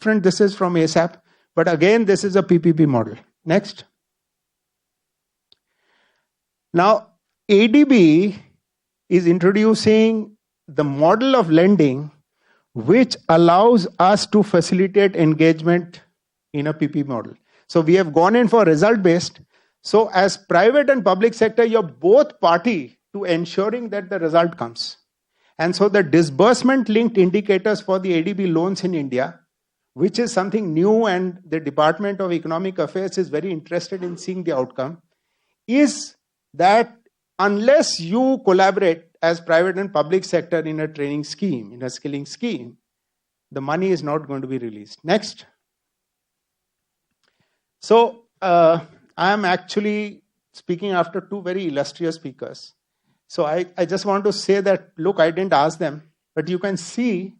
different this is from ASAP. But again, this is a PPP model. Next. Now, ADB is introducing the model of lending which allows us to facilitate engagement in a PP model. So we have gone in for result-based. So as private and public sector, you're both party to ensuring that the result comes. And so the disbursement-linked indicators for the ADB loans in India, which is something new and the Department of Economic Affairs is very interested in seeing the outcome, is that unless you collaborate as private and public sector in a training scheme, in a skilling scheme, the money is not going to be released. Next. So I am actually speaking after two very illustrious speakers. So I just want to say that, look, I didn't ask them, but you can see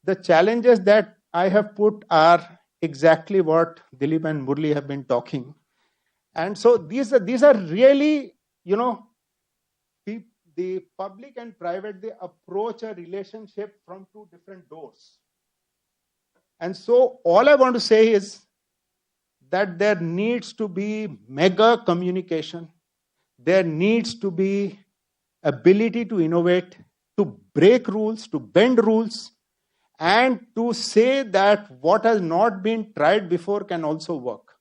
the challenges that I have put are exactly what Dilip and Murli have been talking. And so these are really, the public and private, they approach a relationship from two different doors. And so all I want to say is that there needs to be mega communication. There needs to be ability to innovate, to break rules, to bend rules, and to say that what has not been tried before can also work.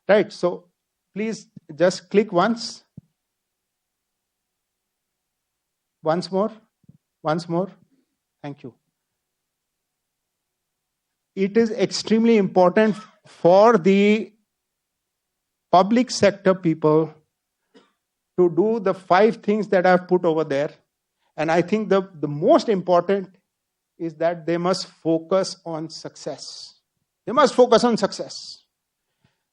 Right? So please just click once. Once more. Thank you. It is extremely important for the public sector people to do the 5 things that I've put over there. And I think the most important is that they must focus on success. They must focus on success.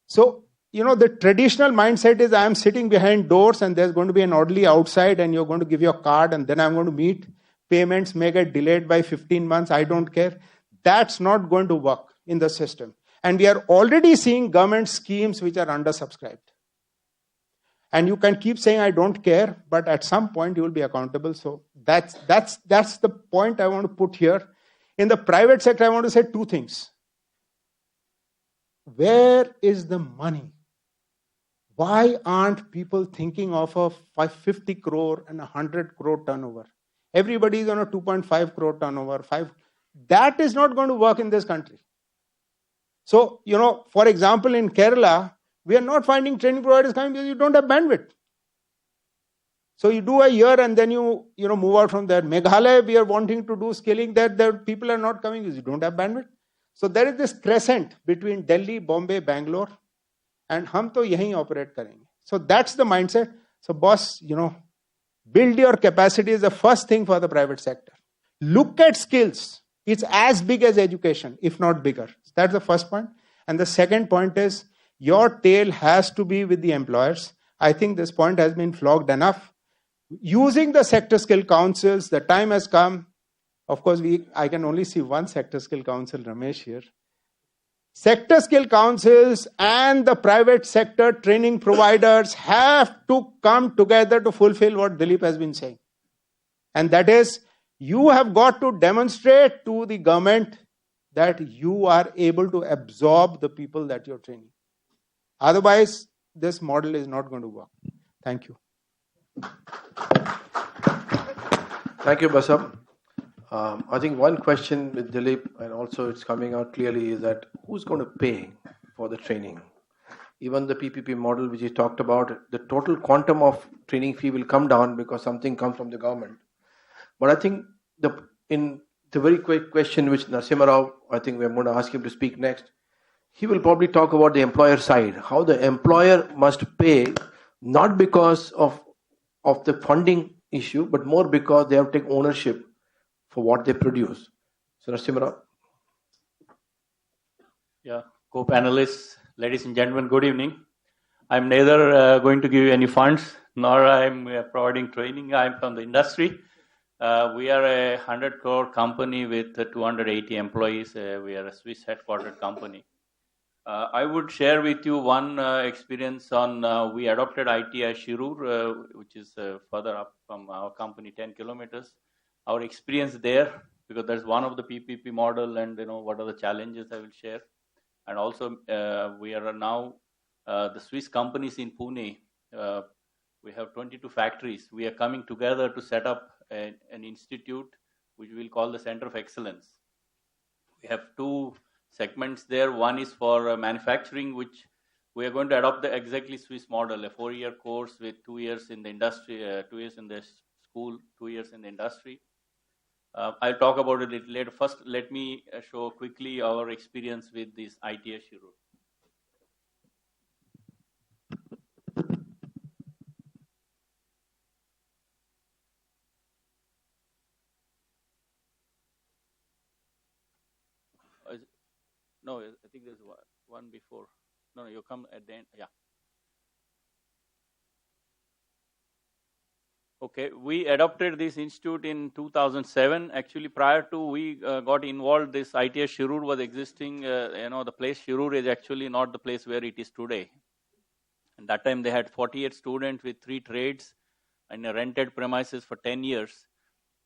So, the traditional mindset is I am sitting behind doors and there's going to be an orderly outside and you're going to give your card and then I'm going to meet. Payments may get delayed by 15 months. I don't care. That's not going to work in the system. And we are already seeing government schemes which are undersubscribed. And you can keep saying, I don't care, but at some point you will be accountable. So that's the point I want to put here. In the private sector, I want to say 2 things. Where is the money? Why aren't people thinking of a 50 crore and 100 crore turnover? Everybody is on a 2.5 crore turnover. That is not going to work in this country. So, for example, in Kerala, we are not finding training providers coming because you don't have bandwidth. So you do a year and then you move out from there. Meghalaya, we are wanting to do skilling there. The people are not coming because you don't have bandwidth. So there is this crescent between Delhi, Bombay, Bangalore, and hum to yahi operate karenge. So that's the mindset. So boss, build your capacity is the first thing for the private sector. Look at skills. It's as big as education, if not bigger. That's the first point. And the second point is your tail has to be with the employers. I think this point has been flogged enough. Using the sector skill councils, the time has come. Of course, I can only see one sector skill council, Ramesh here. Sector skill councils and the private sector training providers have to come together to fulfill what Dilip has been saying. And that is, you have got to demonstrate to the government that you are able to absorb the people that you're training. Otherwise, this model is not going to work. Thank you. Thank you, Basam. I think one question with Dilip, and also it's coming out clearly, is that who's going to pay for the training? Even the PPP model which he talked about, the total quantum of training fee will come down because something comes from the government. But I think in the very quick question which Narasimha Rao, I think we're going to ask him to speak next, he will probably talk about the employer side, how the employer must pay, not because of the funding issue, but more because they have to take ownership for what they produce. So Narasimha Rao. Yeah, co-panelists, ladies and gentlemen, good evening. I'm neither going to give you any funds, nor I'm providing training. I'm from the industry. We are a 100 crore company with 280 employees. We are a Swiss headquartered company. I would share with you one experience on, we adopted ITI Shirur, which is further up from our company, 10 kilometers. Our experience there because that's one of the PPP model, and what are the challenges I will share. And also we are now the Swiss companies in Pune. We have 22 factories. We are coming together to set up an institute which we'll call the Center of Excellence. We have two segments there. One is for manufacturing, which we are going to adopt the exactly Swiss model, a 4-year course with 2 years in the industry, 2 years in the school, 2 years in the industry. I'll talk about it a little later. First, let me show quickly our experience with this ITS Shirur. No, I think there's one before. No, you come at the end. Yeah. Okay, we adopted this institute in 2007. Actually, prior to we got involved, this ITS Shirur was existing. The place Shirur is actually not the place where it is today. And that time they had 48 students with 3 trades and rented premises for 10 years.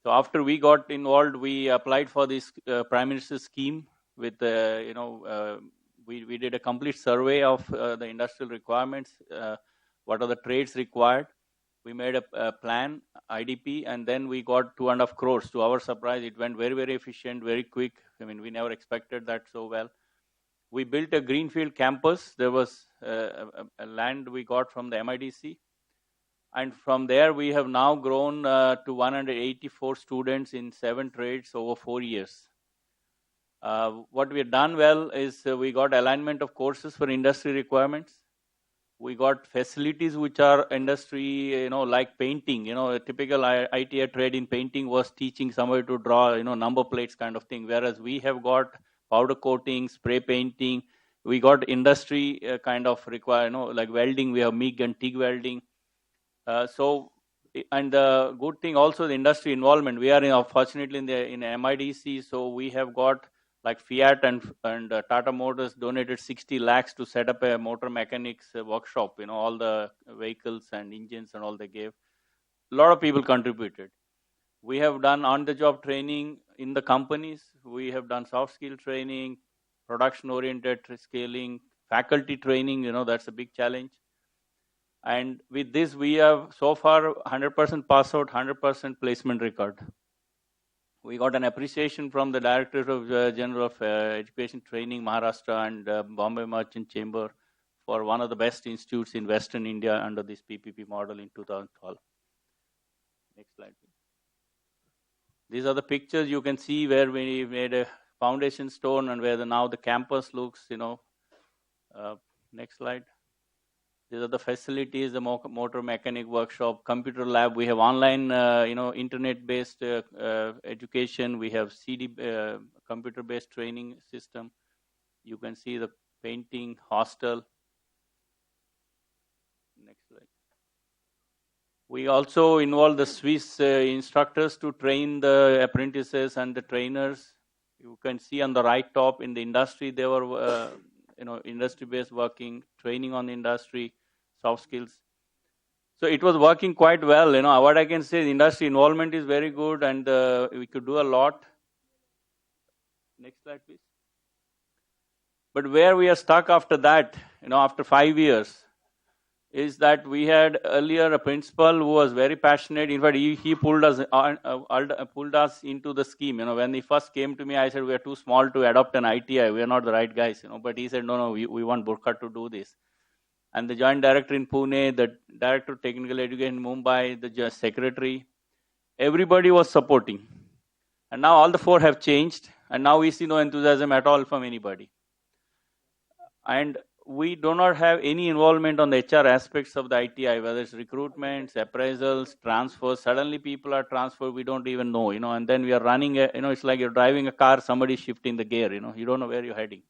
So after we got involved, we applied for this Prime Minister's scheme with, we did a complete survey of the industrial requirements, what are the trades required. We made a plan, IDP, and then we got 2.5 crores. To our surprise, it went very, very efficient, very quick. I mean, we never expected that so well. We built a greenfield campus. There was a land we got from the MIDC. And from there, we have now grown to 184 students in 7 trades over 4 years. What we have done well is we got alignment of courses for industry requirements. We got facilities which are industry, like painting. A typical ITI trade in painting was teaching somebody to draw, number plates kind of thing. Whereas we have got powder coating, spray painting. We got industry kind of require, like welding. We have MIG and TIG welding. And the good thing also the industry involvement. We are fortunately in MIDC, so we have got like Fiat and Tata Motors donated 60 lakhs to set up a motor mechanics workshop. All the vehicles and engines and all they gave. A lot of people contributed. We have done on-the-job training in the companies. We have done soft skill training, production-oriented scaling, faculty training. That's a big challenge. And with this, we have so far 100% pass out, 100% placement record. We got an appreciation from the Director of General of Education Training, Maharashtra, and Bombay Merchant Chamber for one of the best institutes in Western India under this PPP model in 2012. Next slide, please. These are the pictures you can see where we made a foundation stone and where now the campus looks, Next slide. These are the facilities, the motor mechanic workshop, computer lab. We have online, internet-based education. We have CD, computer-based training system. You can see the painting, hostel. Next slide. We also involve the Swiss instructors to train the apprentices and the trainers. You can see on the right top in the industry, they were industry-based working, training on the industry, soft skills. So it was working quite well. What I can say, the industry involvement is very good, and we could do a lot. Next slide, please. But where we are stuck after that, after 5 years, is that we had earlier a principal who was very passionate. In fact, he pulled us into the scheme. When he first came to me, I said, we are too small to adopt an ITI. We are not the right guys. But he said, no, we want Burkha to do this. And the joint director in Pune, the director of technical education in Mumbai, the secretary, everybody was supporting. And now all the 4 have changed. And now we see no enthusiasm at all from anybody. And we do not have any involvement on the HR aspects of the ITI, whether it's recruitments, appraisals, transfers. Suddenly people are transferred, we don't even know, and then we are running, it's like you're driving a car, somebody's shifting the gear, you don't know where you're heading.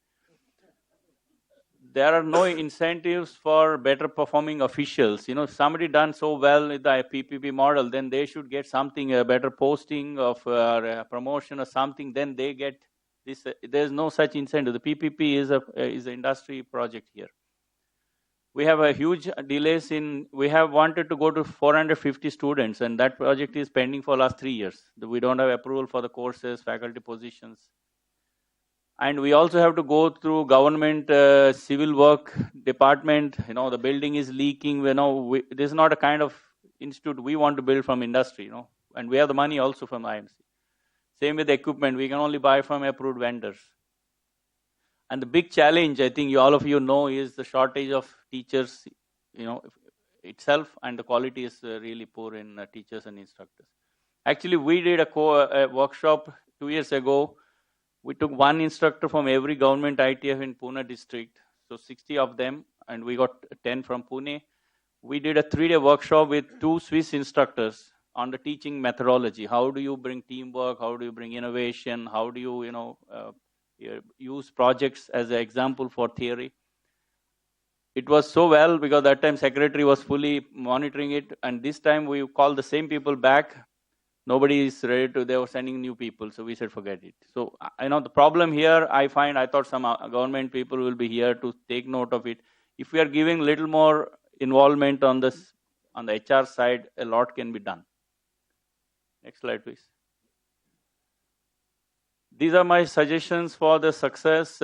There are no incentives for better performing officials. If somebody done so well with the PPP model, then they should get something, a better posting of a promotion or something, then they get this. There's no such incentive. The PPP is an industry project here. we have a huge delays in, we have wanted to go to 450 students, and that project is pending for last 3 years. We don't have approval for the courses, faculty positions. And we also have to go through government civil work department. The building is leaking. This is not a kind of institute we want to build from industry, and we have the money also from IMC. Same with the equipment, we can only buy from approved vendors. And the big challenge, I think all of you know, is the shortage of teachers, itself, and the quality is really poor in teachers and instructors. Actually, we did a workshop 2 years ago. We took one instructor from every government ITF in Pune district, so 60 of them, and we got 10 from Pune. We did a 3-day workshop with 2 Swiss instructors on the teaching methodology. How do you bring teamwork? How do you bring innovation? How do you, use projects as an example for theory? It was so well because that time secretary was fully monitoring it, and this time we called the same people back. Nobody is ready to, they were sending new people, so we said forget it. So the problem here, I thought some government people will be here to take note of it. If we are giving little more involvement on the HR side, a lot can be done. Next slide, please. These are my suggestions for the success.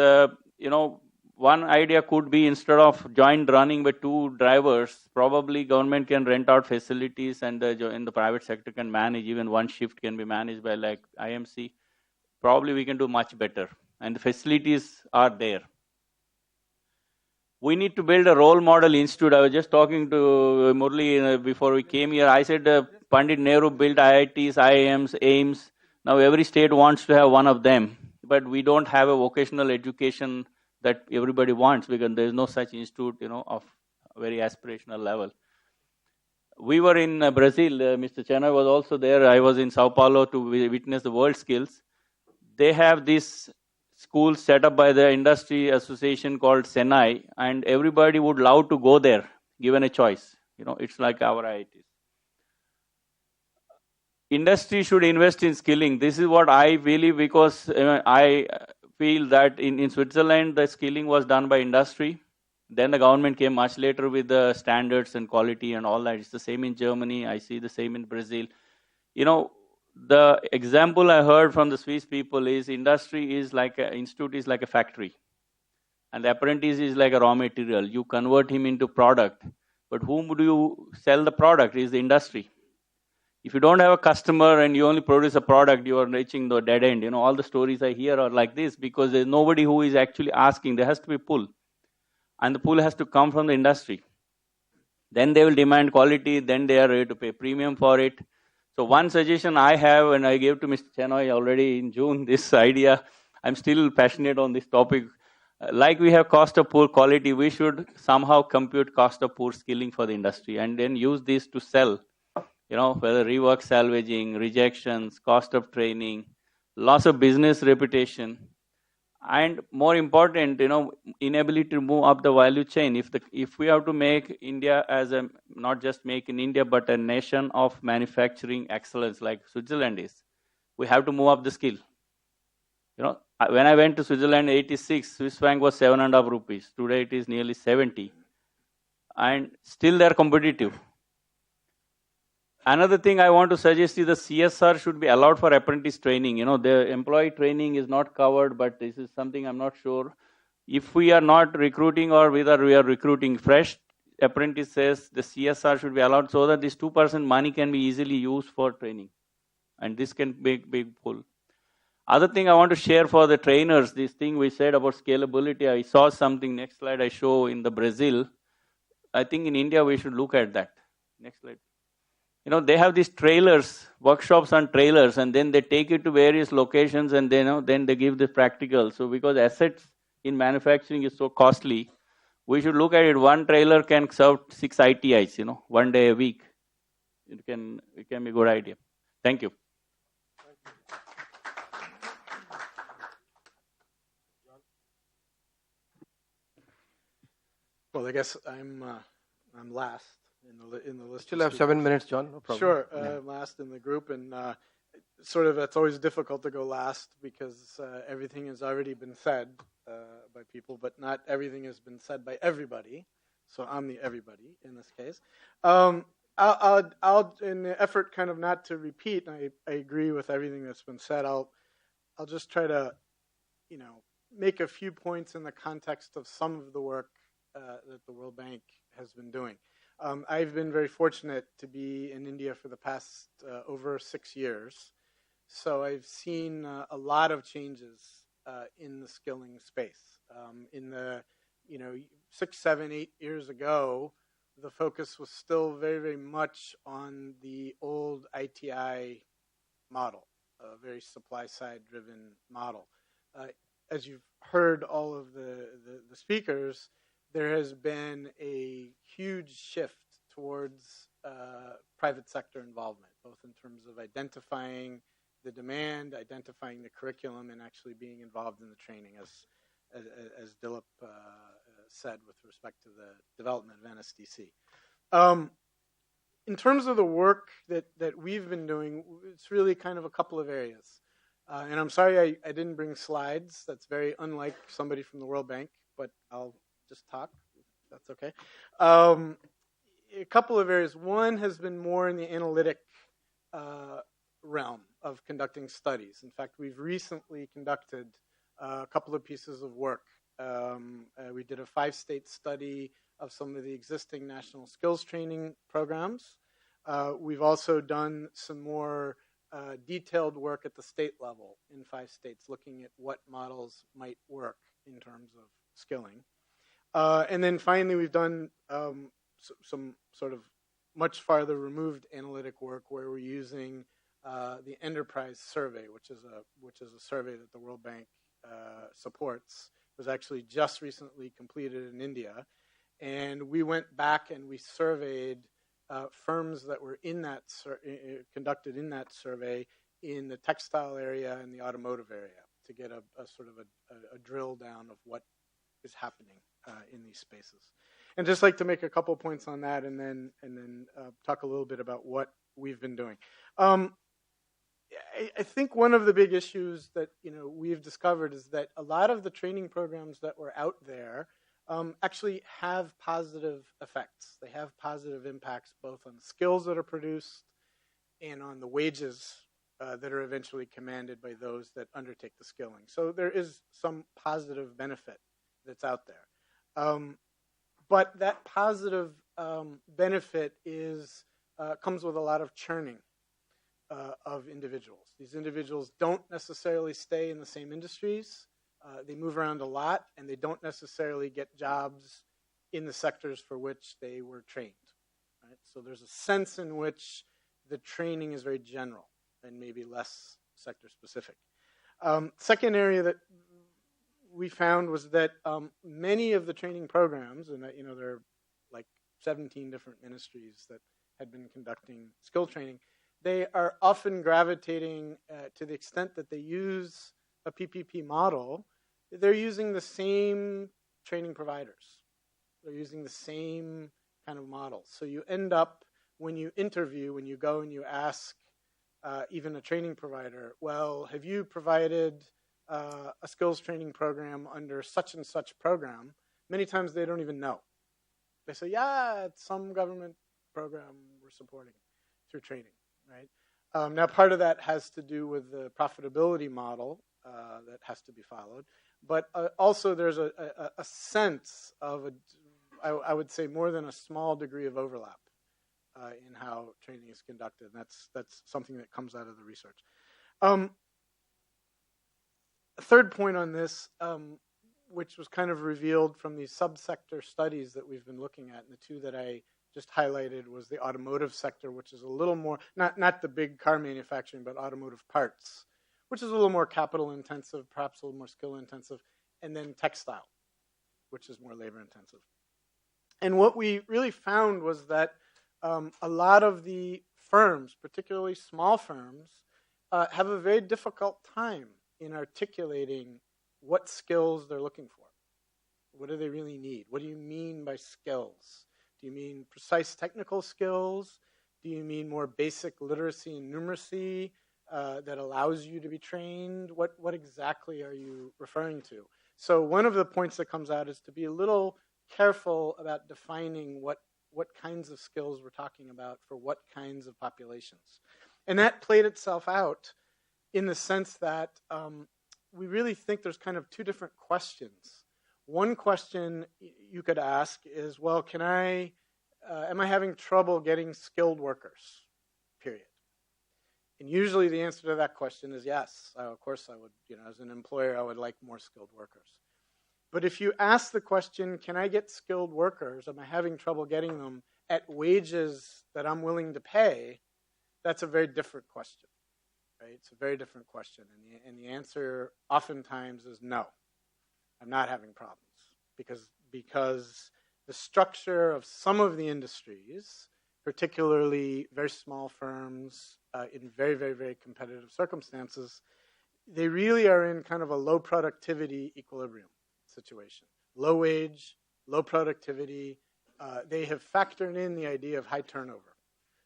One idea could be, instead of joint running with 2 drivers, probably government can rent out facilities, and in the private sector can manage. Even one shift can be managed by like IMC. Probably we can do much better, and the facilities are there. We need to build a role model institute. I was just talking to Murli before we came here. I said Pandit Nehru built IITs, IIMs, AIMS. Now every state wants to have one of them, but we don't have a vocational education that everybody wants, because there is no such institute, of very aspirational level. We were in Brazil. Mr. Chena was also there. I was in Sao Paulo to witness the World Skills. They have this school set up by the industry association called Senai, and everybody would love to go there, given a choice. It's like our IITs. Industry should invest in skilling. This is what I believe, because I feel that in Switzerland, the skilling was done by industry. Then the government came much later with the standards and quality and all that. It's the same in Germany. I see the same in Brazil. The example I heard from the Swiss people is industry is like institute is like a factory. And the apprentice is like a raw material. You convert him into product. But whom do you sell the product? Is the industry. If you don't have a customer and you only produce a product, you are reaching the dead end. All the stories I hear are like this, because there's nobody who is actually asking. There has to be pull. And the pull has to come from the industry. Then they will demand quality. Then they are ready to pay premium for it. So one suggestion I have, and I gave to Mr. Chenoy already in June, this idea. I'm still passionate on this topic. Like we have cost of poor quality, we should somehow compute cost of poor skilling for the industry, and then use this to sell. Whether rework salvaging, rejections, cost of training, loss of business reputation, and more important, inability to move up the value chain. If we have to make India as not just make in India, but a nation of manufacturing excellence like Switzerland is, we have to move up the skill. When I went to Switzerland in 86, Swiss franc was 7.5 rupees. Today it is nearly 70. And still they are competitive. Another thing I want to suggest is the CSR should be allowed for apprentice training. The employee training is not covered, but this is something I'm not sure. If we are not recruiting, or whether we are recruiting fresh apprentices, the CSR should be allowed, so that this 2% money can be easily used for training. And this can be big pull. Other thing I want to share for the trainers, this thing we said about scalability, I saw something, next slide I show in the Brazil. I think in India we should look at that. Next slide. They have these trailers, workshops on trailers, and then they take it to various locations, and then they give the practical. So because assets in manufacturing is so costly, we should look at it. One trailer can serve 6 ITIs, 1 day a week. It can be a good idea. Thank you. Well, I guess I'm last in the list. Still have 7 minutes, John. No problem. Sure, last in the group, and sort of it's always difficult to go last, because everything has already been said by people, but not everything has been said by everybody. So I'm the everybody in this case. I'll, in the effort kind of not to repeat, and I agree with everything that's been said, I'll just try to, make a few points in the context of some of the work that the World Bank has been doing. I've been very fortunate to be in India for the past over 6 years. So I've seen a lot of changes in the skilling space. In the, 6, 7, 8 years ago, the focus was still very, very much on the old ITI model, a very supply-side driven model. As you've heard all of the speakers, there has been a huge shift towards private sector involvement, both in terms of identifying the demand, identifying the curriculum, and actually being involved in the training, as Dilip said with respect to the development of NSDC. In terms of the work that we've been doing, it's really kind of a couple of areas. And I'm sorry I didn't bring slides. That's very unlike somebody from the World Bank, but I'll just talk, if that's okay. A couple of areas. One has been more in the analytic realm of conducting studies. In fact, we've recently conducted a couple of pieces of work. We did a 5-state study of some of the existing national skills training programs. We've also done some more detailed work at the state level in 5 states, looking at what models might work in terms of skilling. And then finally, we've done some sort of much farther removed analytic work where we're using the enterprise survey, which is a survey that the World Bank supports. It was actually just recently completed in India, and we went back and we surveyed firms that were in that conducted in that survey in the textile area and the automotive area to get a sort of a drill down of what is happening in these spaces. And just like to make a couple points on that, and then talk a little bit about what we've been doing. I think one of the big issues that we've discovered is that a lot of the training programs that were out there actually have positive effects. They have positive impacts both on the skills that are produced and on the wages that are eventually commanded by those that undertake the skilling. So there is some positive benefit that's out there. But that positive benefit comes with a lot of churning of individuals. These individuals don't necessarily stay in the same industries. They move around a lot, and they don't necessarily get jobs in the sectors for which they were trained. Right? So there's a sense in which the training is very general and maybe less sector specific. Second area that we found was that many of the training programs, and there are like 17 different ministries that had been conducting skill training, they are often gravitating to the extent that they use a PPP model, they're using the same training providers. They're using the same kind of models. So you end up, when you interview, when you go and you ask even a training provider, well, have you provided a skills training program under such and such program? Many times they don't even know. They say, yeah, it's some government program we're supporting through training, right? Now, part of that has to do with the profitability model that has to be followed. But also there's a sense of, I would say, more than a small degree of overlap in how training is conducted. And that's something that comes out of the research. A third point on this, which was kind of revealed from these subsector studies that we've been looking at, and the two that I just highlighted was the automotive sector, which is a little more, not the big car manufacturing, but automotive parts, which is a little more capital intensive, perhaps a little more skill intensive, and then textile, which is more labor intensive. And what we really found was that a lot of the firms, particularly small firms, have a very difficult time in articulating what skills they're looking for. What do they really need? What do you mean by skills? Do you mean precise technical skills? Do you mean more basic literacy and numeracy that allows you to be trained? What exactly are you referring to? So one of the points that comes out is to be a little careful about defining what kinds of skills we're talking about for what kinds of populations. And that played itself out in the sense that we really think there's kind of two different questions. One question you could ask is, well, am I having trouble getting skilled workers, period? And usually the answer to that question is yes. Of course I would, as an employer, I would like more skilled workers. But if you ask the question, can I get skilled workers? Am I having trouble getting them at wages that I'm willing to pay? That's a very different question, right? It's a very different question. And the answer oftentimes is no. I'm not having problems because the structure of some of the industries, particularly very small firms in very, very, very competitive circumstances, they really are in kind of a low productivity equilibrium situation. Low wage, low productivity. They have factored in the idea of high turnover.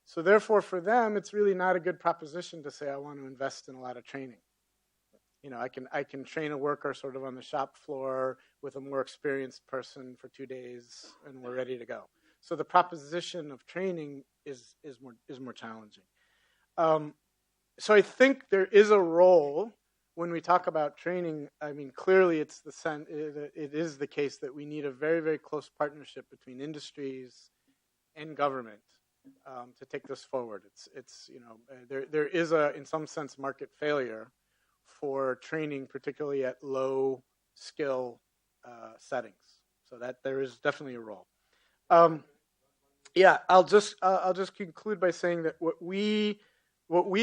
So therefore, for them, it's really not a good proposition to say, I want to invest in a lot of training. I can train a worker sort of on the shop floor with a more experienced person for 2 days, and we're ready to go. So the proposition of training is more challenging. So I think there is a role when we talk about training. I mean, clearly it is the case that we need a very, very close partnership between industries and government to take this forward. There is in some sense, market failure for training, particularly at low skill settings. So that there is definitely a role. I'll just conclude by saying that what we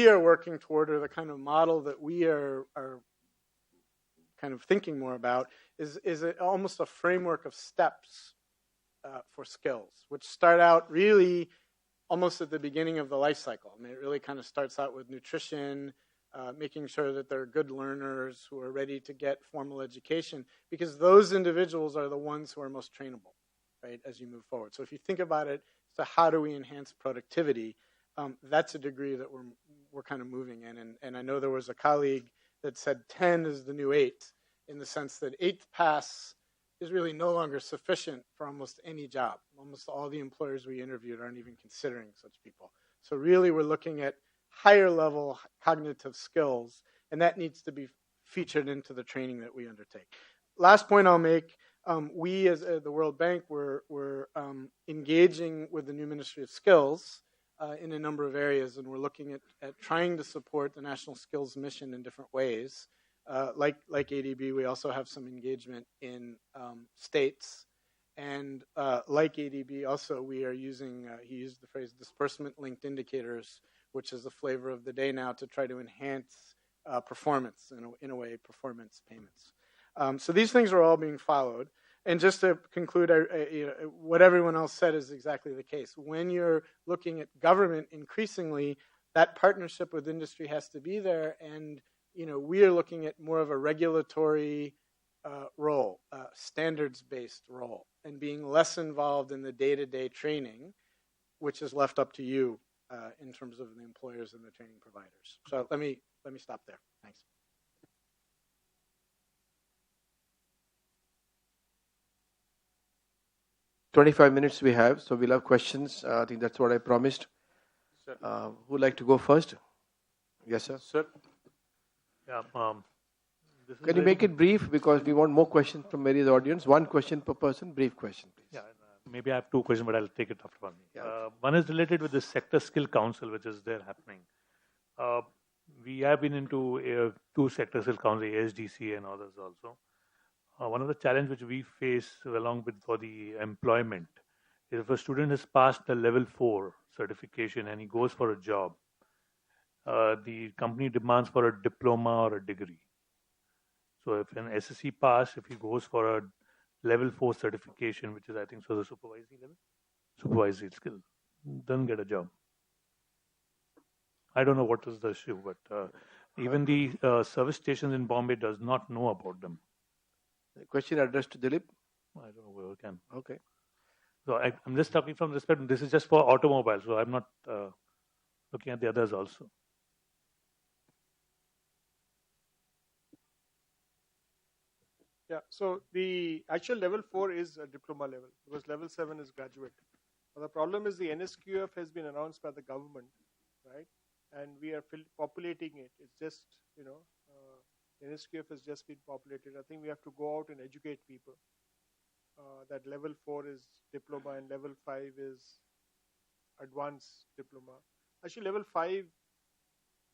are working toward, or the kind of model that we are kind of thinking more about, is almost a framework of steps for skills, which start out really almost at the beginning of the life cycle. I mean, it really kind of starts out with nutrition, making sure that they're good learners who are ready to get formal education, because those individuals are the ones who are most trainable, right, as you move forward. So if you think about it, so how do we enhance productivity? That's a degree that we're kind of moving in. And I know there was a colleague that said 10 is the new 8, in the sense that 8th pass is really no longer sufficient for almost any job. Almost all the employers we interviewed aren't even considering such people. So really we're looking at higher level cognitive skills, and that needs to be featured into the training that we undertake. Last point I'll make, we as the World Bank, we're engaging with the new Ministry of Skills in a number of areas, and we're looking at trying to support the National Skills Mission in different ways. Like ADB, we also have some engagement in states, and like ADB also, we are using, he used the phrase disbursement-linked indicators, which is the flavor of the day now, to try to enhance performance, in a way, performance payments. So these things are all being followed. And just to conclude, what everyone else said is exactly the case. When you're looking at government, increasingly, that partnership with industry has to be there. And we are looking at more of a regulatory role, standards-based role, and being less involved in the day-to-day training, which is left up to you in terms of the employers and the training providers. So let me stop there. Thanks. "25 minutes we have, so we'll have questions. I think that's what I promised. Who'd like to go first? Yes, sir. Sir. Can you make it brief, because we want more questions from the audience? One question per person, brief question, please. Yeah, maybe I have two questions, but I'll take it after one. Yeah. One is related with the Sector Skill Council, which is there happening. We have been into 2 Sector Skill Council, ASDC and others also. One of the challenges which we face along with for the employment is if a student has passed the level 4 certification and he goes for a job, the company demands for a diploma or a degree. So if an SSC pass, if he goes for a level 4 certification, which is I think so the supervisory skill, doesn't get a job. I don't know what is the issue, but even the service stations in Bombay does not know about them. The question addressed to Dilip? I don't know whoever can. Okay. So I'm just talking from respect. This is just for automobiles, so I'm not looking at the others also. Yeah, so the actual level 4 is a diploma level because level 7 is graduate. But the problem is the NSQF has been announced by the government, right? And we are populating it. It's just, NSQF has just been populated. I think we have to go out and educate people. That level 4 is diploma and level 5 is advanced diploma. Actually, level 5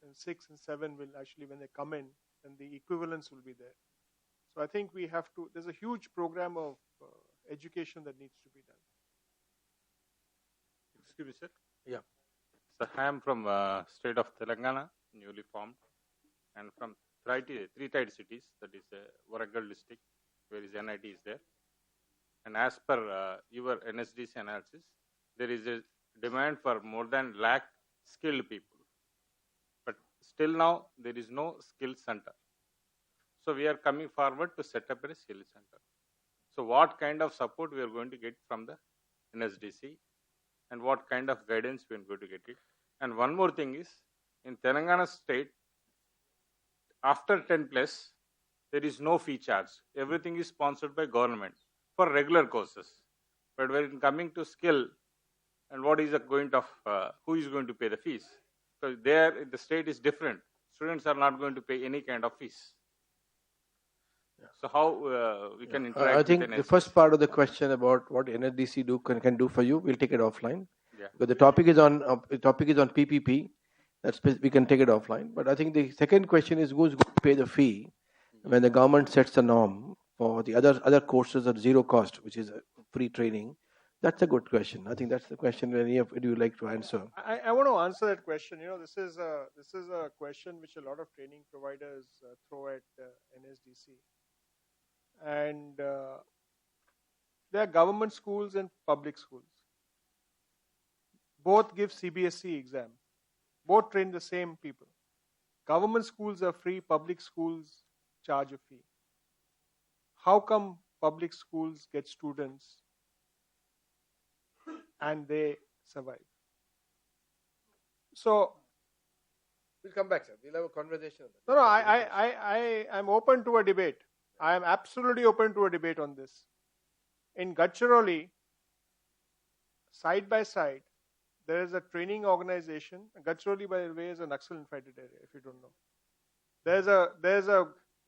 and 6 and 7 will actually, when they come in, then the equivalence will be there. So I think we have to, there's a huge program of education that needs to be done. Excuse me, sir. Yeah. So I am from state of Telangana, newly formed, and from three-tied cities, that is Warangal district, where is NIT is there. And as per your NSDC analysis, there is a demand for more than lakh skilled people. But still now, there is no skill center. So we are coming forward to set up a skill center. So what kind of support we are going to get from the NSDC and what kind of guidance we are going to get it. And one more thing is, in Telangana state, after 10 plus, there is no fee charge. Everything is sponsored by government for regular courses. But when coming to skill, and what is the point of, who is going to pay the fees? Because there, the state is different. Students are not going to pay any kind of fees. So how we can interact I think with the first part of the question about what NSDC can do for you, we'll take it offline. Yeah. But the topic is on PPP. We can take it offline. But I think the second question is who's going to pay the fee when the government sets a norm for the other courses at zero cost, which is free training. That's a good question. I think that's the question any of you would like to answer. I want to answer that question. This is a question which a lot of training providers throw at NSDC. And there are government schools and public schools. Both give CBSE exam. Both train the same people. Government schools are free, public schools charge a fee. How come public schools get students and they survive? So We'll come back, sir. We'll have a conversation. No, I'm open to a debate. I am absolutely open to a debate on this. In Gadchiroli, side by side, there is a training organization. Gadchiroli, by the way, is a Naxal-infected area, if you don't know.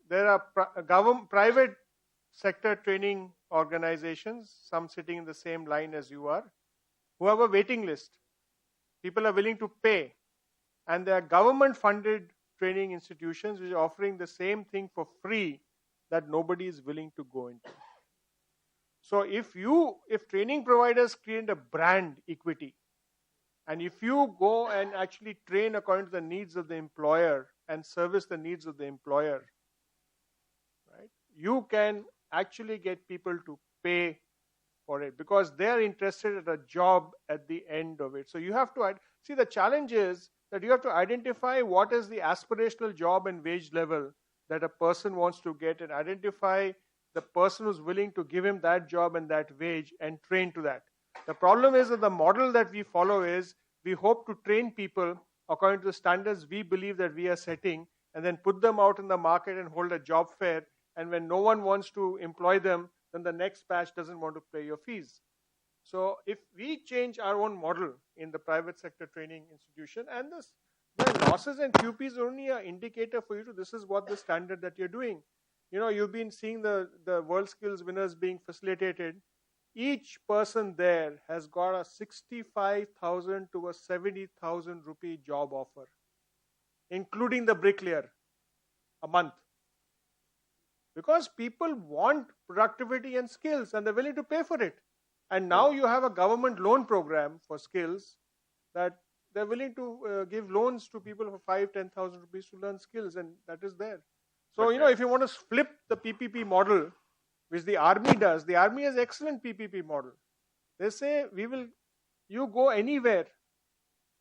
There are private sector training organizations, some sitting in the same line as you are, who have a waiting list. People are willing to pay. And there are government-funded training institutions which are offering the same thing for free that nobody is willing to go into. So if training providers create a brand equity, and if you go and actually train according to the needs of the employer and service the needs of the employer, right, you can actually get people to pay for it because they are interested in a job at the end of it. So you have to see, the challenge is that you have to identify what is the aspirational job and wage level that a person wants to get and identify the person who's willing to give him that job and that wage and train to that. The problem is that the model that we follow is we hope to train people according to the standards we believe that we are setting and then put them out in the market and hold a job fair. And when no one wants to employ them, then the next batch doesn't want to pay your fees. So if we change our own model in the private sector training institution, and the losses and QPs are only an indicator for you to this is what the standard that you're doing. You've been seeing the World Skills winners being facilitated. Each person there has got a 65,000 to a 70,000 rupee job offer, including the bricklayer, a month. Because people want productivity and skills and they're willing to pay for it. And now you have a government loan program for skills that they're willing to give loans to people for 5,000-10,000 rupees to learn skills, and that is there. So, if you want to flip the PPP model, which the army does, the army has excellent PPP model. They say, you go anywhere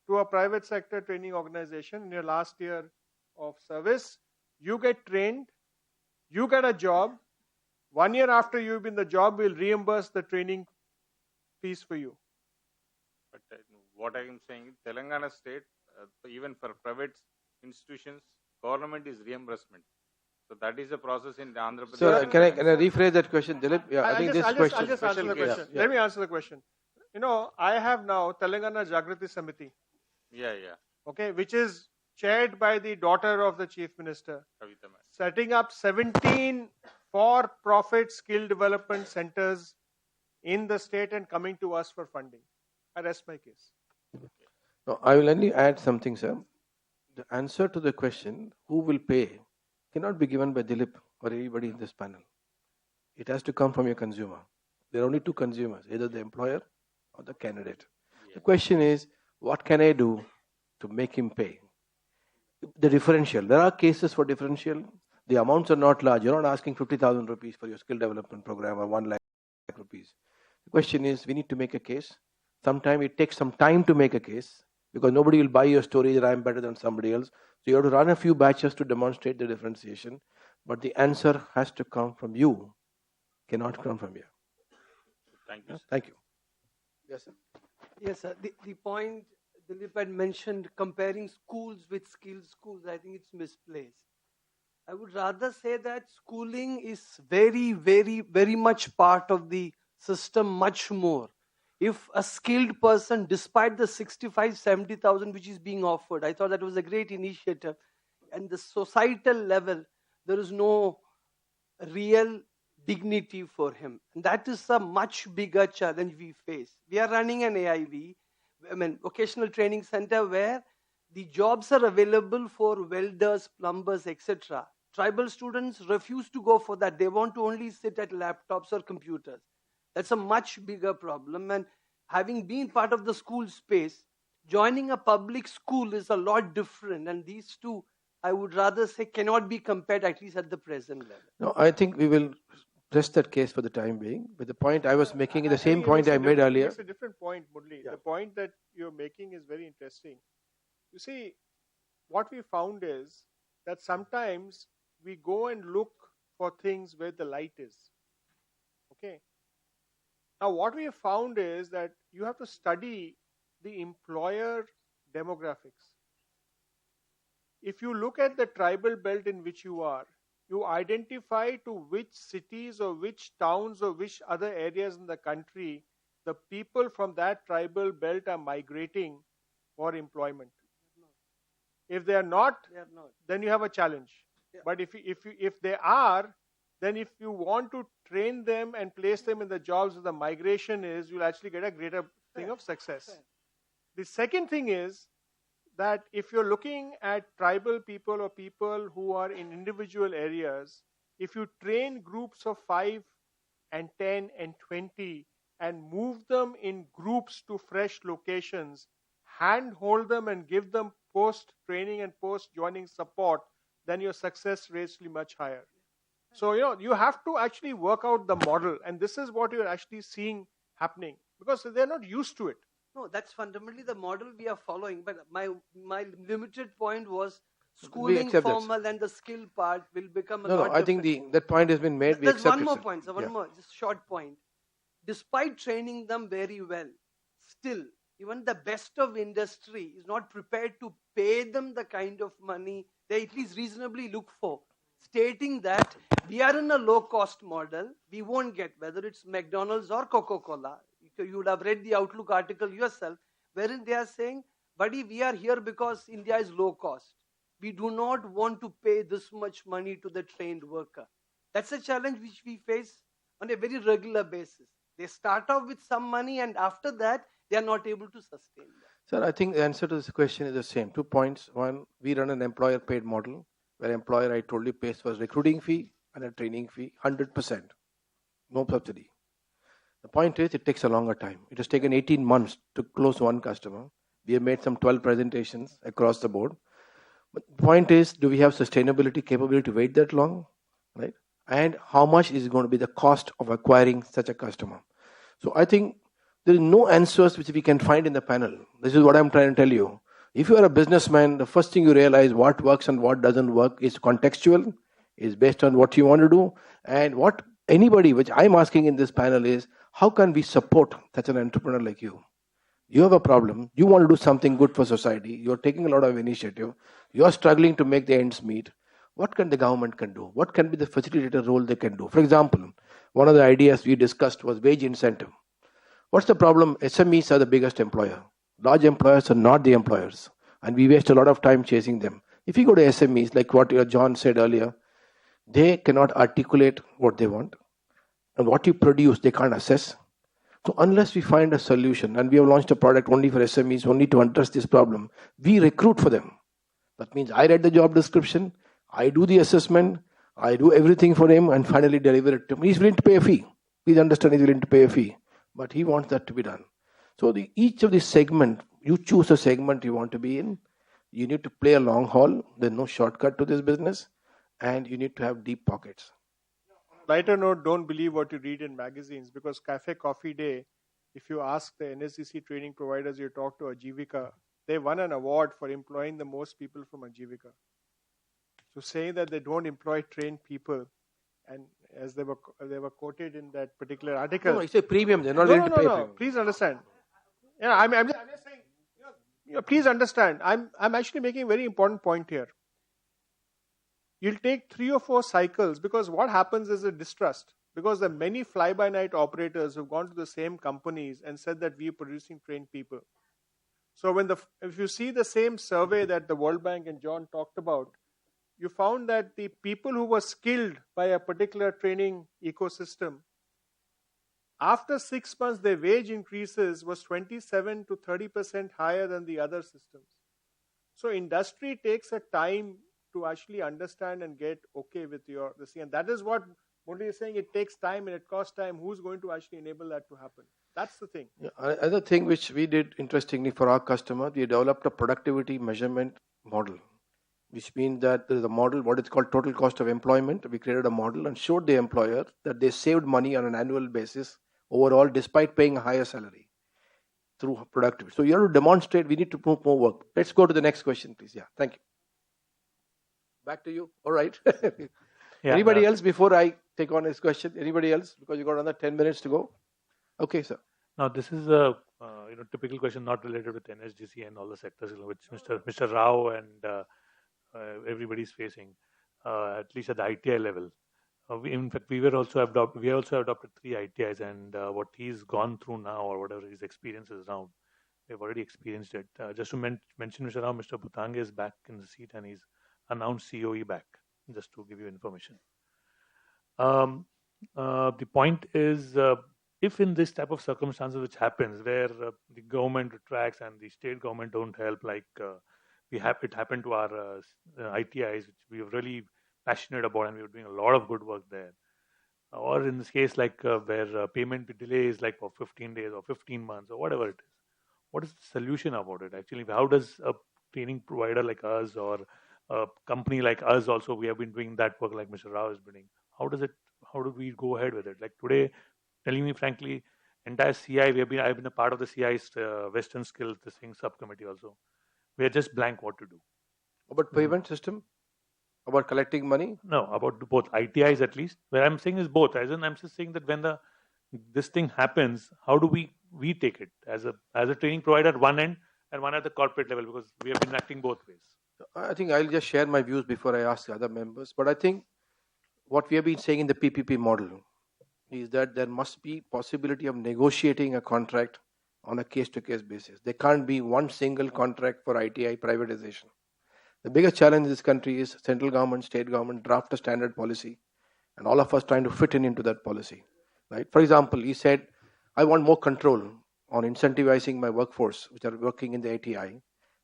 to a private sector training organization in your last year of service, you get trained, you get a job. 1 year after you've been the job, we'll reimburse the training fees for you. But what I am saying is Telangana state, even for private institutions, government is reimbursement. So that is the process in Andhra Pradesh. So can I rephrase that question, Dilip? Yeah, I think this question. I'll just answer the question. Yeah. Let me answer the question. You know, I have now Telangana Jagrati Samiti, Yeah. okay, which is chaired by the daughter of the Chief Minister, Kavita ma'am. setting up 17 for-profit skill development centers in the state and coming to us for funding. I rest my case. No, I will only add something, sir. The answer to the question, who will pay, cannot be given by Dilip or anybody in this panel. It has to come from your consumer. There are only two consumers, either the employer or the candidate. Yeah. The question is, what can I do to make him pay? The differential. There are cases for differential. The amounts are not large. You're not asking 50,000 rupees for your skill development program or 1 lakh rupees. The question is, we need to make a case. Sometimes it takes some time to make a case because nobody will buy your story that I'm better than somebody else. So you have to run a few batches to demonstrate the differentiation. But the answer has to come from you, cannot come from you. Thank you. Thank you. Yes, sir. Yes, sir. The point Dilip had mentioned, comparing schools with skilled schools, I think it's misplaced. I would rather say that schooling is very, very, very much part of the system, much more. If a skilled person, despite the 65, 70,000 which is being offered, I thought that was a great initiative. And the societal level, there is no real dignity for him. And that is a much bigger challenge we face. We are running an AIV, vocational training center, where the jobs are available for welders, plumbers, etc. Tribal students refuse to go for that. They want to only sit at laptops or computers. That's a much bigger problem. And having been part of the school space, joining a public school is a lot different. And these two, I would rather say, cannot be compared, at least at the present level. No, I think we will rest that case for the time being. But the point I was making is the same point I made earlier. It's a different point, Murli. Yeah. The point that you're making is very interesting. You see, what we found is that sometimes we go and look for things where the light is. Okay. Now, what we have found is that you have to study the employer demographics. If you look at the tribal belt in which you are, you identify to which cities or which towns or which other areas in the country the people from that tribal belt are migrating for employment. If they are not, then you have a challenge. Yeah. But if they are, then if you want to train them and place them in the jobs where the migration is, you'll actually get a greater thing of success. Fair. The second thing is that if you're looking at tribal people or people who are in individual areas, if you train groups of 5 and 10 and 20 and move them in groups to fresh locations, handhold them and give them post-training and post-joining support, then your success rates will be much higher. So, you have to actually work out the model, and this is what you're actually seeing happening because they're not used to it. No, that's fundamentally the model we are following. But my limited point was schooling accept that. formal and the skill part will become a No, lot I think different. that point has been made. We There's accept one it, more sir. point, sir. Yeah. One more, just short point. Despite training them very well, still, even the best of industry is not prepared to pay them the kind of money they at least reasonably look for, stating that we are in a low-cost model, we won't get, whether it's McDonald's or Coca-Cola. You would have read the Outlook article yourself, wherein they are saying, buddy, we are here because India is low cost. We do not want to pay this much money to the trained worker. That's a challenge which we face on a very regular basis. They start off with some money and after that, they are not able to sustain that. Sir, I think the answer to this question is the same. 2 points. One, we run an employer paid model where employer, I told you, pays for recruiting fee and a training fee, 100%. No subsidy. The point is, it takes a longer time. It has taken 18 months to close one customer. We have made some 12 presentations across the board. But the point is, do we have sustainability capability to wait that long? Right? And how much is going to be the cost of acquiring such a customer? So I think there is no answers which we can find in the panel. This is what I'm trying to tell you. If you are a businessman, the first thing you realize what works and what doesn't work is contextual, is based on what you want to do. And what anybody, which I'm asking in this panel is, how can we support such an entrepreneur like you? You have a problem. You want to do something good for society. You're taking a lot of initiative. You're struggling to make the ends meet. What can the government can do? What can be the facilitator role they can do? For example, one of the ideas we discussed was wage incentive. What's the problem? SMEs are the biggest employer. Large employers are not the employers, and we waste a lot of time chasing them. If you go to SMEs, like what John said earlier, they cannot articulate what they want, and what you produce, they can't assess. So unless we find a solution, and we have launched a product only for SMEs, only to address this problem, we recruit for them. That means I write the job description, I do the assessment, I do everything for him, and finally deliver it to him. He's willing to pay a fee. Please understand, he's willing to pay a fee, but he wants that to be done. So each of the segment, you choose a segment you want to be in. You need to play a long haul. There's no shortcut to this business, and you need to have deep pockets. Lighter note, don't believe what you read in magazines, because Cafe Coffee Day, if you ask the NSDC training providers you talk to Ajivika, they won an award for employing the most people from Ajivika. So saying that they don't employ trained people, and as they were quoted in that particular article. No, it's a premium. They're not willing to pay. No. Please understand. Yeah, I'm just saying. Please understand. I'm actually making a very important point here. You'll take 3 or 4 cycles, because what happens is a distrust. Because there are many fly-by-night operators who've gone to the same companies and said that we're producing trained people. So if you see the same survey that the World Bank and John talked about, you found that the people who were skilled by a particular training ecosystem, after 6 months, their wage increases was 27 to 30% higher than the other systems. So industry takes a time to actually understand and get okay with this thing. And that is what Murali is saying. It takes time and it costs time. Who's going to actually enable that to happen? That's the thing. Another thing which we did interestingly for our customer, we developed a productivity measurement model, which means that there is a model, what is called total cost of employment. We created a model and showed the employer that they saved money on an annual basis overall, despite paying a higher salary through productivity. So you have to demonstrate, we need to put more work. Let's go to the next question, please. Yeah, thank you. Back to you. All right. Anybody else before I take on this question? Anybody else? Because you got another 10 minutes to go. Okay, sir. Now, this is a typical question not related with NSGC and all the sectors, which Mr. Rao and everybody's facing, at least at the ITI level. In fact, we also adopted 3 ITIs, and what he's gone through now, or whatever his experience is now, we've already experienced it. Just to mention, Mr. Rao, Mr. Bhutange is back in the seat, and he's announced COE back, just to give you information. The point is, if in this type of circumstances which happens, where the government retracts and the state government don't help, like it happened to our ITIs, which we were really passionate about, and we were doing a lot of good work there. Or in this case, like where payment delay is like for 15 days or 15 months or whatever it is. What is the solution about it? Actually, how does a training provider like us, or a company like us also, we have been doing that work like Mr. Rao is doing. How do we go ahead with it? Like today, telling me frankly, entire CI, I've been a part of the CI's Western Skills subcommittee also. We are just blank what to do. About payment system? About collecting money? No, about both ITIs at least. Where I'm saying is both. As in, I'm just saying that when this thing happens, how do we take it as a training provider at one end and one at the corporate level, because we have been acting both ways. I think I'll just share my views before I ask the other members. But I think what we have been saying in the PPP model is that there must be possibility of negotiating a contract on a case-to-case basis. There can't be one single contract for ITI privatization. The biggest challenge in this country is central government, state government draft a standard policy, and all of us trying to fit into that policy. Right? For example, he said, I want more control on incentivizing my workforce, which are working in the ATI.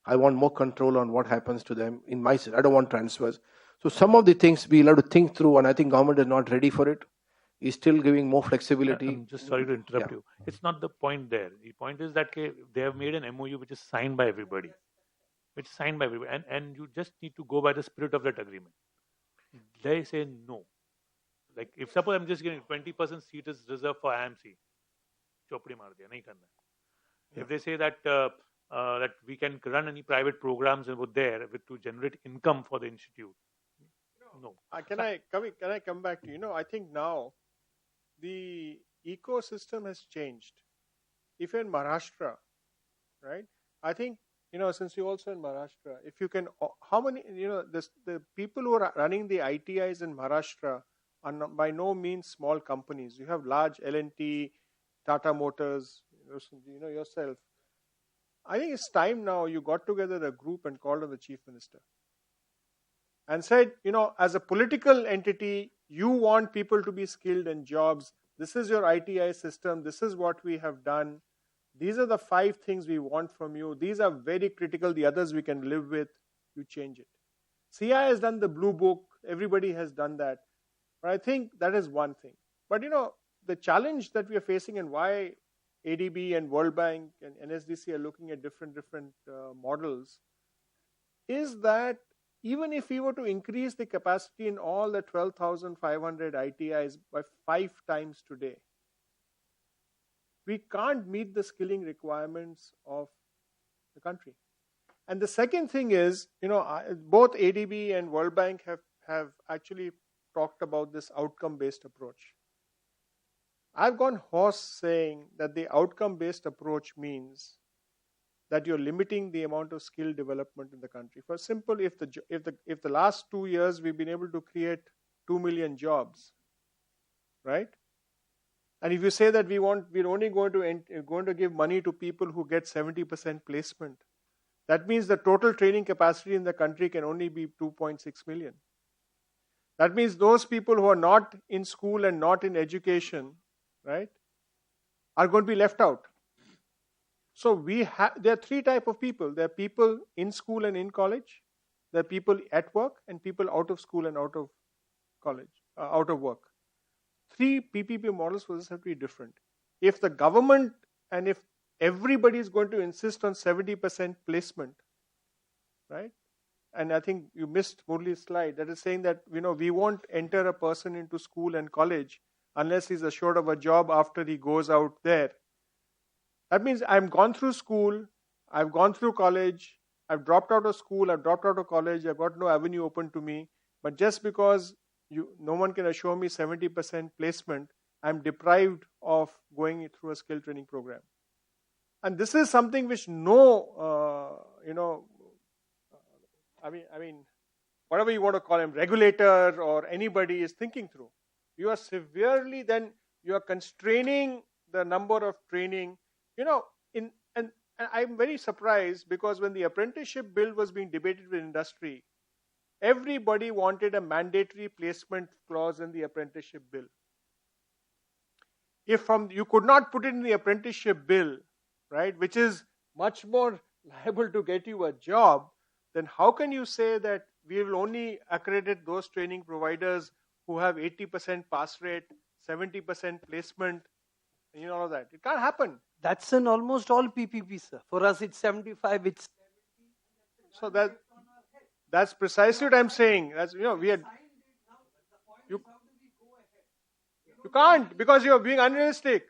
I want more control on what happens to them in my city. I don't want transfers. So some of the things we'll have to think through, and I think government is not ready for it. He's still giving more flexibility. I'm just sorry to interrupt you. It's not the point there. The point is that they have made an MOU which is signed by everybody. It's signed by everybody. And you just need to go by the spirit of that agreement. They say no. Like if suppose I'm just getting 20% seat is reserved for IMC. Chopdi maar diya, nahi karna. If they say that that we can run any private programs over there to generate income for the institute. No. Can I come back to you? I think now the ecosystem has changed. If you're in Maharashtra, right, I think since you're also in Maharashtra, if you can, how many, the people who are running the ITIs in Maharashtra are by no means small companies. You have large L&T, Tata Motors, yourself. I think it's time now you got together a group and called on the Chief Minister and said, as a political entity, you want people to be skilled in jobs. This is your ITI system. This is what we have done. These are the 5 things we want from you. These are very critical. The others we can live with. You change it. CI has done the blue book. Everybody has done that. But I think that is one thing. But the challenge that we are facing and why ADB and World Bank and NSDC are looking at different models is that even if we were to increase the capacity in all the 12,500 ITIs by 5 times today, we can't meet the skilling requirements of the country. And the second thing is, both ADB and World Bank have actually talked about this outcome-based approach. I've gone hoarse saying that the outcome-based approach means that you're limiting the amount of skill development in the country. For simple, if the last 2 years we've been able to create 2 million jobs, right? And if you say that we're only going to give money to people who get 70% placement, that means the total training capacity in the country can only be 2.6 million. That means those people who are not in school and not in education, right, are going to be left out. So there are 3 types of people. There are people in school and in college. There are people at work and people out of school and out of college, out of work. 3 PPP models for this have to be different. If the government and if everybody is going to insist on 70% placement, right? And I think you missed Murli's slide that is saying that we won't enter a person into school and college unless he's assured of a job after he goes out there. That means I've gone through school, I've gone through college, I've dropped out of school, I've dropped out of college, I've got no avenue open to me. But just because no one can assure me 70% placement, I'm deprived of going through a skill training program. And this is something which whatever you want to call him, regulator or anybody is thinking through. You are severely then, you are constraining the number of training, and I'm very surprised because when the apprenticeship bill was being debated with industry, everybody wanted a mandatory placement clause in the apprenticeship bill. If you could not put it in the apprenticeship bill, right, which is much more liable to get you a job, then how can you say that we will only accredit those training providers who have 80% pass rate, 70% placement, and all of that? It can't happen. That's in almost all PPP, sir. For us, it's 75. It's 70. So that's precisely what I'm saying. That's we are. You can't because you're being unrealistic.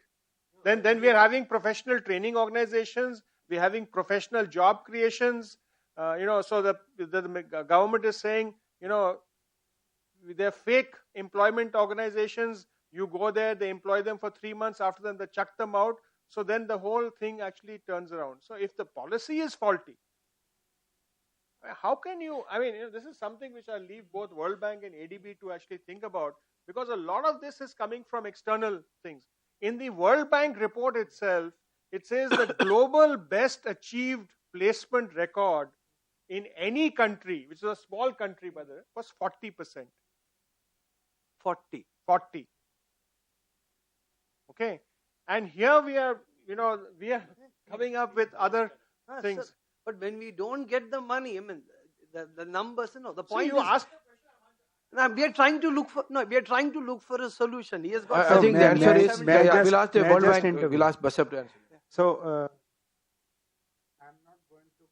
Then we are having professional training organizations. We're having professional job creations. So the government is saying, they're fake employment organizations. You go there, they employ them for 3 months. After that, they chuck them out. So then the whole thing actually turns around. So if the policy is faulty, how can you? This is something which I'll leave both World Bank and ADB to actually think about, because a lot of this is coming from external things. In the World Bank report itself, it says the global best achieved placement record in any country, which is a small country by the way, was 40%. 40. Okay. And here we are coming up with other things. Sir, but when we don't get the money, the numbers, the point So you is, ask. No, we are trying to look for a solution. He has got. I think the answer may- is, may I just- we'll ask the may I World just Bank, intervene? we'll ask Basab to answer. So, I'm not going to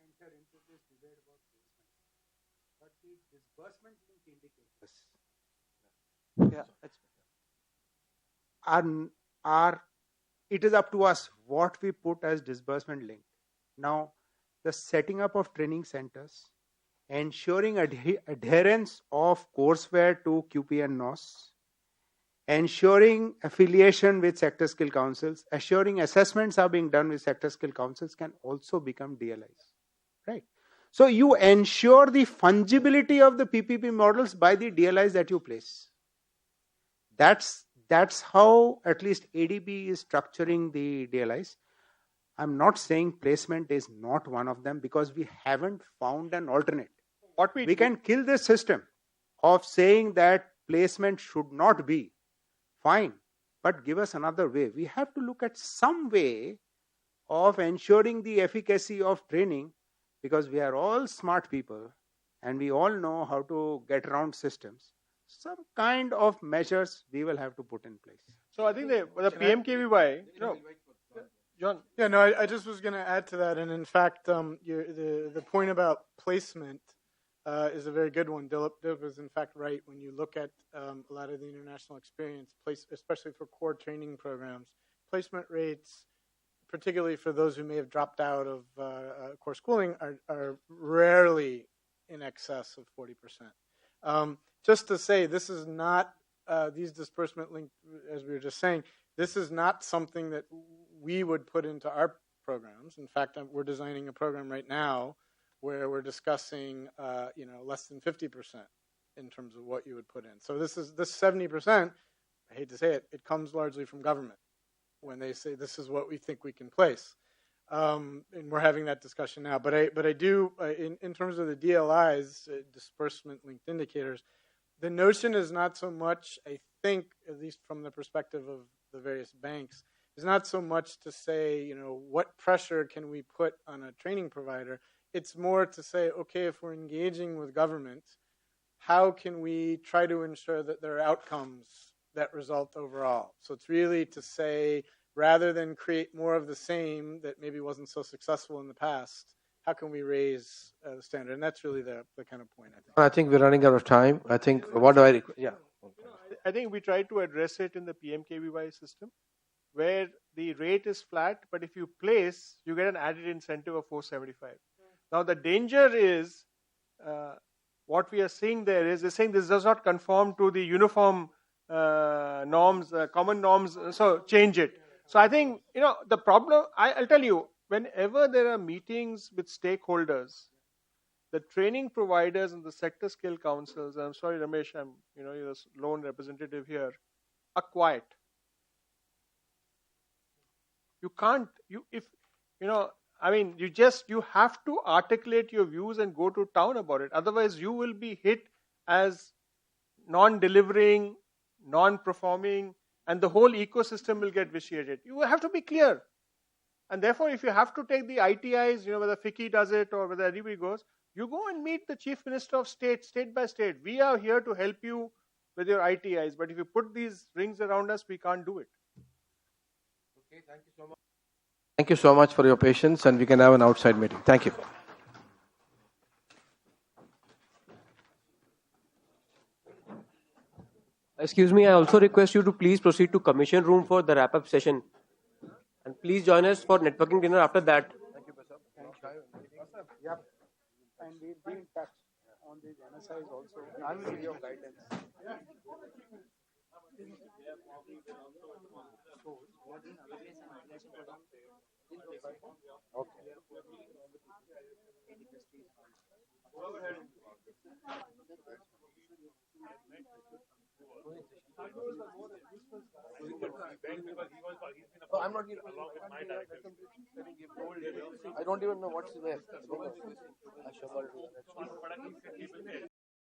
enter into this debate about placement, but the disbursement link indicators it is up to us what we put as disbursement link. Now, the setting up of training centers, ensuring adherence of courseware to QP and NOS, ensuring affiliation with sector skill councils, assuring assessments are being done with sector skill councils can also become DLIs. right? So you ensure the fungibility of the PPP models by the DLIs that you place. That's how at least ADB is structuring the DLIs. I'm not saying placement is not one of them, because we haven't found an alternate. We can kill this system of saying that placement should not be. Fine, but give us another way. We have to look at some way of ensuring the efficacy of training, because we are all smart people and we all know how to get around systems. Some kind of measures we will have to put in place. So I think the PMKVY, John. Yeah, no, I just was going to add to that, and in fact, the point about placement is a very good one. Dilip was in fact right. When you look at a lot of the international experience, especially for core training programs, placement rates, particularly for those who may have dropped out of core schooling, are rarely in excess of 40%. Just to say, this is not these disbursement linked, as we were just saying, this is not something that we would put into our programs. In fact, we're designing a program right now where we're discussing, less than 50% in terms of what you would put in. So this 70%. I hate to say it, it comes largely from government when they say this is what we think we can place, and we're having that discussion now. But I do in terms of the DLIs, disbursement linked indicators. The notion is not so much, I think, at least from the perspective of the various banks, is not so much to say, what pressure can we put on a training provider. It's more to say, okay, if we're engaging with government, how can we try to ensure that there are outcomes that result overall? So it's really to say, rather than create more of the same that maybe wasn't so successful in the past, how can we raise the standard? And that's really the kind of point, I think. I think we're running out of time. I think, yeah. I think we try to address it in the PMKVY system, where the rate is flat, but if you place, you get an added incentive of 475. Now the danger is, what we are seeing there is, they're saying this does not conform to the uniform norms, common norms, so change it. So I think, the problem, I'll tell you, whenever there are meetings with stakeholders, the training providers and the sector skill councils, I'm sorry, Ramesh, you're the lone representative here, are quiet. You can't, you have to articulate your views and go to town about it. Otherwise, you will be hit as non-delivering, non-performing, and the whole ecosystem will get vitiated. You have to be clear. And therefore, if you have to take the ITIs, whether FICCI does it or whether everybody goes, you go and meet the Chief Minister of State, state by state. We are here to help you with your ITIs, but if you put these rings around us, we can't do it. Okay, thank you so much. Thank you so much for your patience, and we can have an outside meeting. Thank you. Excuse me, I also request you to please proceed to commission room for the wrap-up session. And please join us for networking dinner after that. Thank you, Basab. Yep. And we'll be in touch on these MSIs also. I will give you guidance. No, I'm not giving. I don't even know what's there.